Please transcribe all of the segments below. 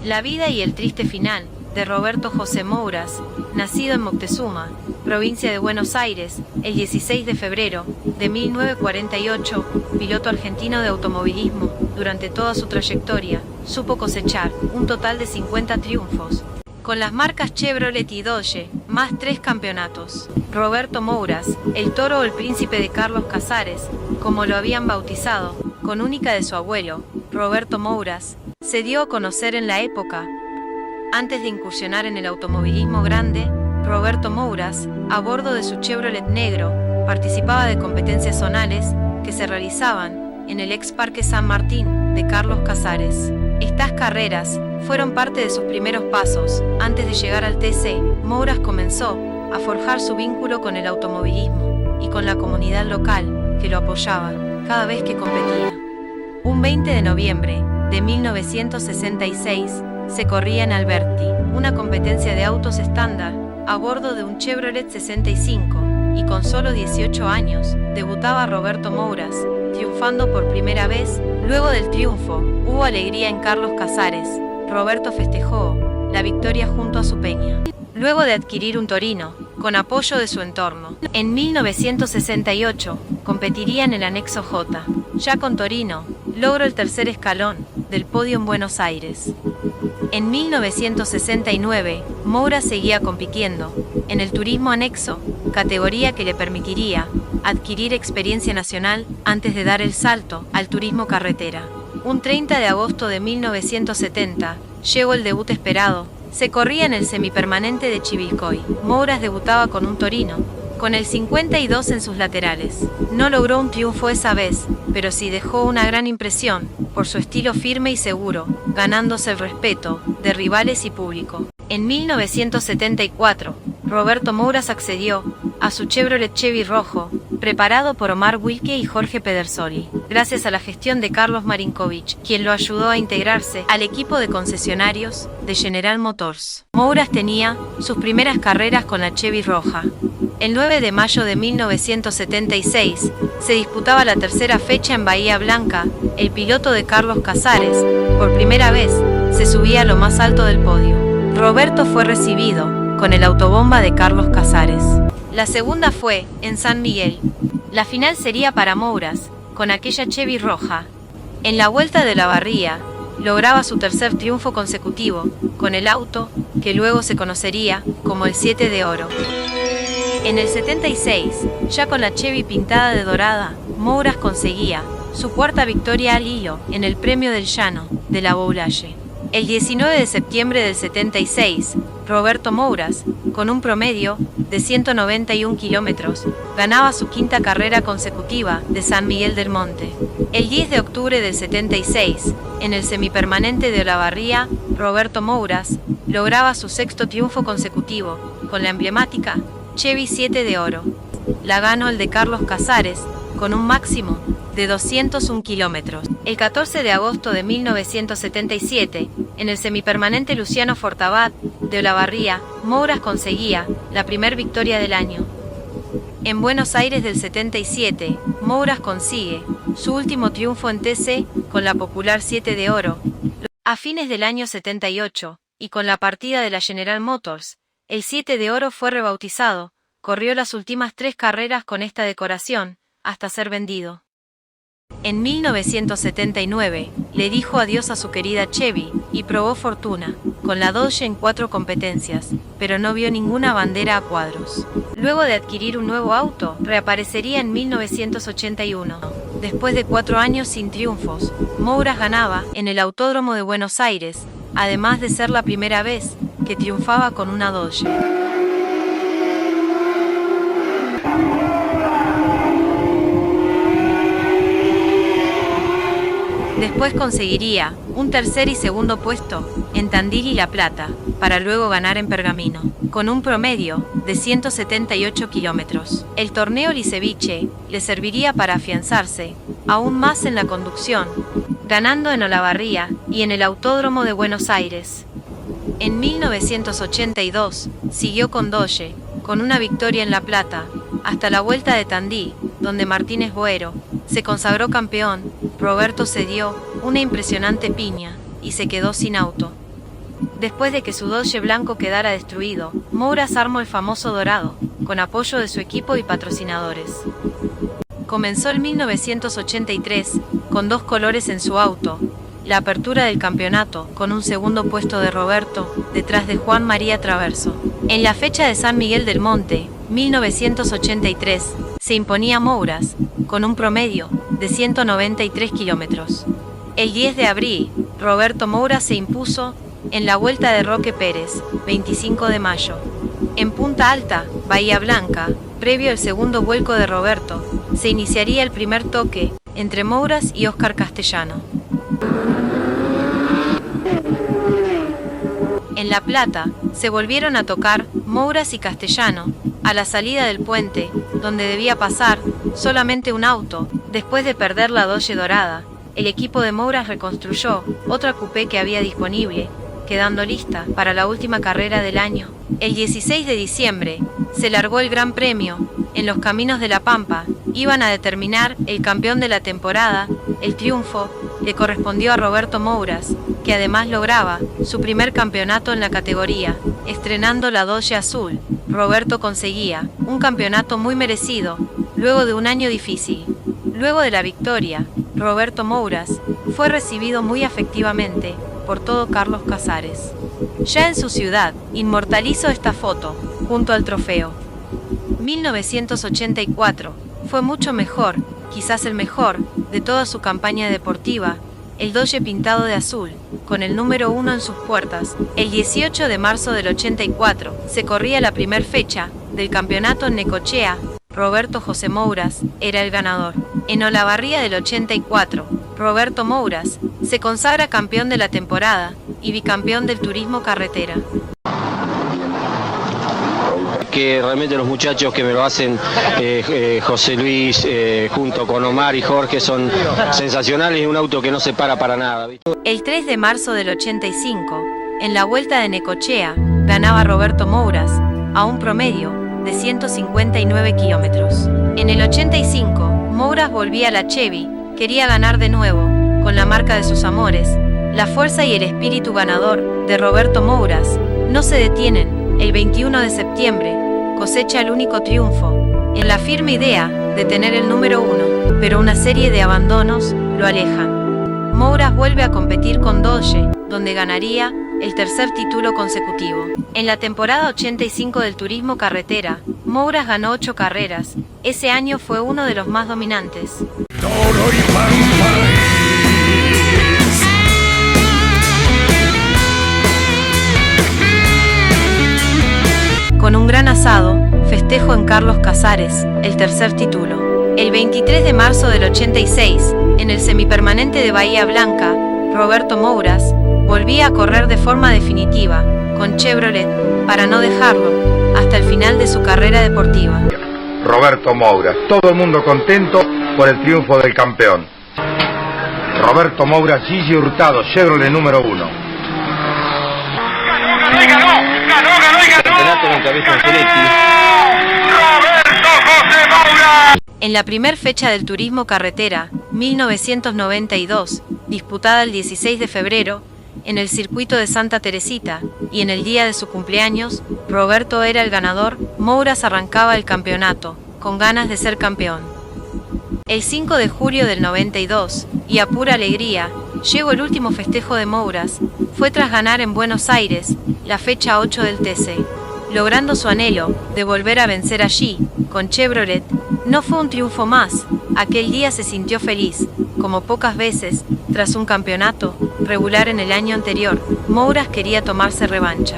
La vida y el triste final de Roberto José Mouras, nacido en Moctezuma, provincia de Buenos Aires, el 16 de febrero de 1948, piloto argentino de automovilismo. Durante toda su trayectoria, supo cosechar un total de 50 triunfos, con las marcas Chevrolet y Dodge, más 3 campeonatos. Roberto Mouras, el toro o el príncipe de Carlos Casares, como lo habían bautizado, con única de su abuelo, Roberto Mouras, se dio a conocer en la época. Antes de incursionar en el automovilismo grande, Roberto Mouras, a bordo de su Chevrolet negro, participaba de competencias zonales que se realizaban en el ex Parque San Martín de Carlos Casares. Estas carreras fueron parte de sus primeros pasos. Antes de llegar al TC, Mouras comenzó a forjar su vínculo con el automovilismo y con la comunidad local que lo apoyaba cada vez que competía. Un 20 de noviembre de 1966 se corría en Alberti, una competencia de autos estándar, a bordo de un Chevrolet 65, y con solo 18 años, debutaba Roberto Mouras, triunfando por primera vez. Luego del triunfo, hubo alegría en Carlos Casares. Roberto festejó la victoria junto a su peña, luego de adquirir un Torino, con apoyo de su entorno. En 1968, competiría en el anexo J. Ya con Torino, logró el tercer escalón del podio en Buenos Aires. En 1969, Mouras seguía compitiendo en el turismo anexo, categoría que le permitiría adquirir experiencia nacional antes de dar el salto al turismo carretera. Un 30 de agosto de 1970, llegó el debut esperado. Se corría en el semipermanente de Chivilcoy. Mouras debutaba con un Torino, con el 52 en sus laterales. No logró un triunfo esa vez, pero sí dejó una gran impresión por su estilo firme y seguro, ganándose el respeto de rivales y público. En 1974, Roberto Mouras accedió a su Chevrolet Chevy rojo, preparado por Omar Wilke y Jorge Pedersoli, gracias a la gestión de Carlos Marinkovic, quien lo ayudó a integrarse al equipo de concesionarios de General Motors. Mouras tenía sus primeras carreras con la Chevy roja. El 9 de mayo de 1976 se disputaba la tercera fecha en Bahía Blanca. El piloto de Carlos Casares, por primera vez, se subía a lo más alto del podio. Roberto fue recibido con el autobomba de Carlos Casares. La segunda fue en San Miguel. La final sería para Mouras, con aquella Chevy roja. En la Vuelta de Olavarría, lograba su tercer triunfo consecutivo, con el auto, que luego se conocería como el 7 de Oro. En el 76, ya con la Chevy pintada de dorada, Mouras conseguía su cuarta victoria al hilo en el Premio del Llano de la Boulaye. El 19 de septiembre del 76, Roberto Mouras, con un promedio de 191 kilómetros, ganaba su quinta carrera consecutiva de San Miguel del Monte. El 10 de octubre del 76, en el semipermanente de Olavarría, Roberto Mouras lograba su sexto triunfo consecutivo, con la emblemática Chevy 7 de Oro. La ganó el de Carlos Casares, con un máximo de 201 kilómetros. El 14 de agosto de 1977, en el semipermanente Luciano Fortabat de Olavarría, Mouras conseguía la primer victoria del año. En Buenos Aires del 77, Mouras consigue su último triunfo en TC con la popular 7 de Oro. A fines del año 78, y con la partida de la General Motors, el 7 de Oro fue rebautizado, corrió las últimas 3 carreras con esta decoración, hasta ser vendido. En 1979, le dijo adiós a su querida Chevy, y probó fortuna, con la Dodge en 4 competencias, pero no vio ninguna bandera a cuadros. Luego de adquirir un nuevo auto, reaparecería en 1981. Después de 4 años sin triunfos, Mouras ganaba en el Autódromo de Buenos Aires, además de ser la primera vez que triunfaba con una Dodge. Después conseguiría un tercer y segundo puesto en Tandil y La Plata, para luego ganar en Pergamino, con un promedio de 178 kilómetros. El torneo Liceviche le serviría para afianzarse aún más en la conducción, ganando en Olavarría y en el Autódromo de Buenos Aires. En 1982 siguió con Dodge, con una victoria en La Plata, hasta la Vuelta de Tandil, donde Martínez Boero se consagró campeón. Roberto se dio una impresionante piña y se quedó sin auto. Después de que su Dodge blanco quedara destruido, Moura's armó el famoso dorado, con apoyo de su equipo y patrocinadores. Comenzó el 1983, con 2 colores en su auto, la apertura del campeonato, con un segundo puesto de Roberto, detrás de Juan María Traverso. En la fecha de San Miguel del Monte, 1983, se imponía Moura's, con un promedio de 193 kilómetros. El 10 de abril, Roberto Moura se impuso en la Vuelta de Roque Pérez, 25 de mayo. En Punta Alta, Bahía Blanca, previo al segundo vuelco de Roberto, se iniciaría el primer toque entre Moura's y Óscar Castellano. En La Plata, se volvieron a tocar Moura's y Castellano, a la salida del puente, donde debía pasar solamente un auto. Después de perder la Dodge dorada, el equipo de Moura's reconstruyó otra coupé que había disponible, quedando lista para la última carrera del año. El 16 de diciembre, se largó el Gran Premio. En los caminos de La Pampa, iban a determinar el campeón de la temporada. El triunfo le correspondió a Roberto Moura's, que además lograba su primer campeonato en la categoría, estrenando la Dodge azul. Roberto conseguía un campeonato muy merecido, luego de un año difícil. Luego de la victoria, Roberto Moura's fue recibido muy afectivamente por todo Carlos Casares. Ya en su ciudad, inmortalizó esta foto, junto al trofeo. 1984 fue mucho mejor, quizás el mejor, de toda su campaña deportiva. El Dodge pintado de azul, con el número 1 en sus puertas. El 18 de marzo del 84 se corría la primer fecha del campeonato en Necochea. Roberto José Moura's era el ganador. En Olavarría del 84, Roberto Moura's se consagra campeón de la temporada y bicampeón del turismo carretera. Que realmente los muchachos que me lo hacen, José Luis, junto con Omar y Jorge, son sensacionales, y un auto que no se para nada, ¿viste? El 3 de marzo del 85, en la Vuelta de Necochea, ganaba Roberto Moura's, a un promedio de 159 kilómetros. En el 85, Moura's volvía a la Chevy, quería ganar de nuevo, con la marca de sus amores. La fuerza y el espíritu ganador de Roberto Moura's no se detienen. El 21 de septiembre, cosecha el único triunfo, en la firme idea de tener el número 1, pero una serie de abandonos lo alejan. Moura's vuelve a competir con Dodge, donde ganaría el tercer título consecutivo. En la temporada 85 del turismo carretera, Moura's ganó 8 carreras. Ese año fue uno de los más dominantes. Con un gran asado, festejo en Carlos Casares, el tercer título. El 23 de marzo del 86, en el semipermanente de Bahía Blanca, Roberto Moura's volvía a correr de forma definitiva, con Chevrolet, para no dejarlo, hasta el final de su carrera deportiva. Roberto Moura's, todo el mundo contento por el triunfo del campeón. Roberto Moura's, Gigi Hurtado, Chevrolet número 1. En la primer fecha del turismo carretera, 1992, disputada el 16 de febrero, en el circuito de Santa Teresita, y en el día de su cumpleaños, Roberto era el ganador. Moura's arrancaba el campeonato, con ganas de ser campeón. El 5 de julio del 92, y a pura alegría, llegó el último festejo de Moura's. Fue tras ganar en Buenos Aires, la fecha 8 del TC. Logrando su anhelo de volver a vencer allí, con Chevrolet. No fue un triunfo más, aquel día se sintió feliz, como pocas veces, tras un campeonato regular en el año anterior. Moura's quería tomarse revancha.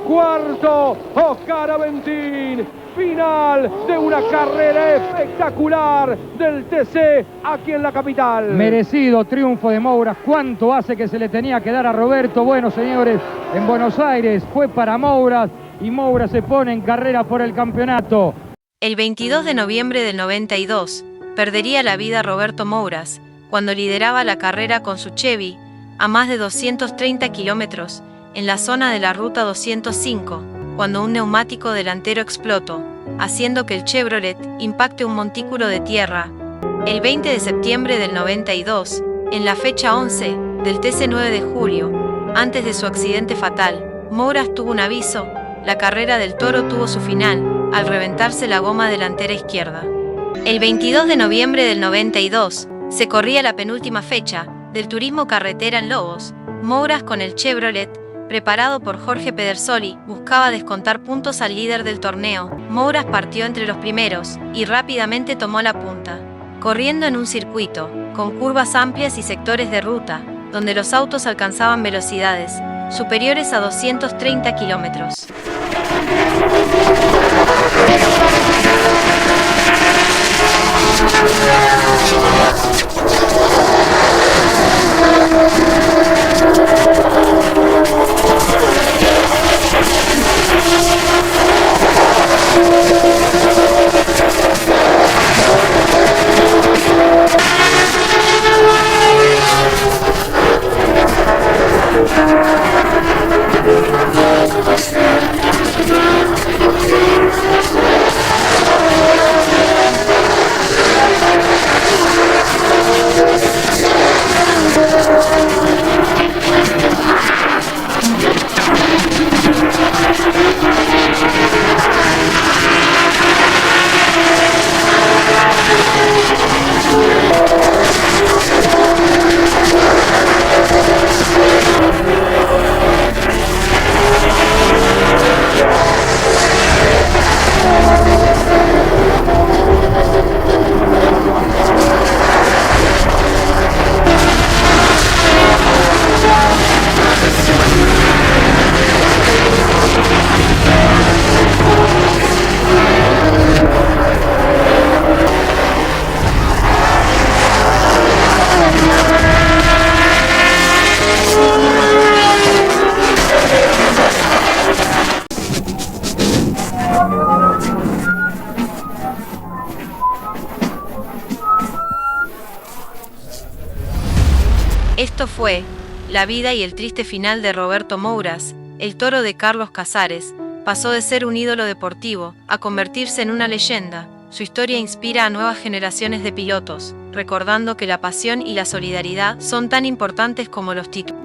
Cuarto, Óscar Aventín, final de una carrera espectacular del TC aquí en la capital. Merecido triunfo de Moura's. ¿Cuánto hace que se le tenía que dar a Roberto? Bueno, señores, en Buenos Aires fue para Moura's y Moura's se pone en carrera por el campeonato. El 22 de noviembre del 92, perdería la vida Roberto Moura's cuando lideraba la carrera con su Chevy a más de 230 kilómetros en la zona de la ruta 205, cuando un neumático delantero explotó, haciendo que el Chevrolet impacte un montículo de tierra. El 20 de septiembre del 92, en la fecha 11 del TC 9 de julio, antes de su accidente fatal, Mouras tuvo un aviso: la carrera del toro tuvo su final, al reventarse la goma delantera izquierda. El 22 de noviembre del 92, se corría la penúltima fecha del turismo carretera en Lobos. Mouras, con el Chevrolet, preparado por Jorge Pedersoli, buscaba descontar puntos al líder del torneo. Mouras partió entre los primeros y rápidamente tomó la punta, corriendo en un circuito, con curvas amplias y sectores de ruta, donde los autos alcanzaban velocidades superiores a 230 kilómetros. Esto fue la vida y el triste final de Roberto Mouras. El toro de Carlos Casares pasó de ser un ídolo deportivo a convertirse en una leyenda. Su historia inspira a nuevas generaciones de pilotos, recordando que la pasión y la solidaridad son tan importantes como los títulos.